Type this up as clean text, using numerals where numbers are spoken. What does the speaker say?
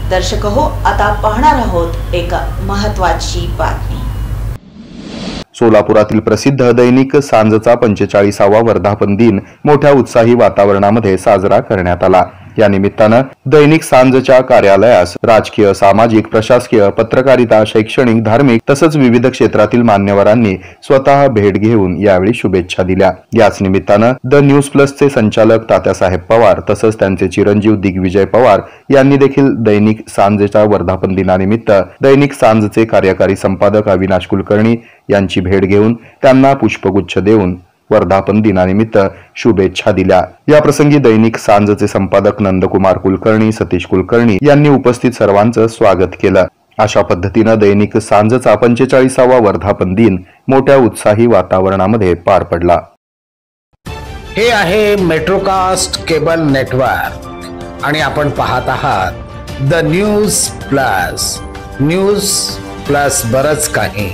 दर्शक हो, आता पाहणार आहोत एक महत्त्वाची बातमी। सोलापुरातील प्रसिद्ध दैनिक सांजचा 45वा वर्धापन दिन मोठ्या उत्साही वातावरणामध्ये साजरा करण्यात आला। या निमित्तानं दैनिक सांजच्या कार्यालयास राजकीय, सामाजिक, प्रशासकीय, पत्रकारिता, शैक्षणिक, धार्मिक तसंच विविध क्षेत्रातील मान्यवरांनी स्वतः भेट घेऊन यावेळी शुभेच्छा दिल्या। याच निमित्तानं द न्यूज प्लसचे संचालक तात्यासाहेब पवार तसंच त्यांचे चिरंजीव दिग्विजय पवार यांनी देखील दैनिक सांजच्या वर्धापन दिनानिमित्त दैनिक सांजचे कार्यकारी संपादक अविनाश कुलकर्णी यांची भेट घेऊन त्यांना पुष्पगुच्छ देऊन वर्धापन दिनानिमित्त शुभेच्छा दिल्या। या प्रसंगी दैनिक सांजचे संपादक नंदकुमार कुलकर्णी, सतीश कुलकर्णी यांनी उपस्थित सर्वांचं स्वागत केलं। अशा पद्धतीनं दैनिक सांजचा 45वा वर्धापन दिन मोठ्या उत्साही वातावरणामध्ये पार पडला। हे आहे मेट्रोकास्ट केबल नेटवर्क आणि आपण पाहत आहात द न्यूज प्लस बरच काही।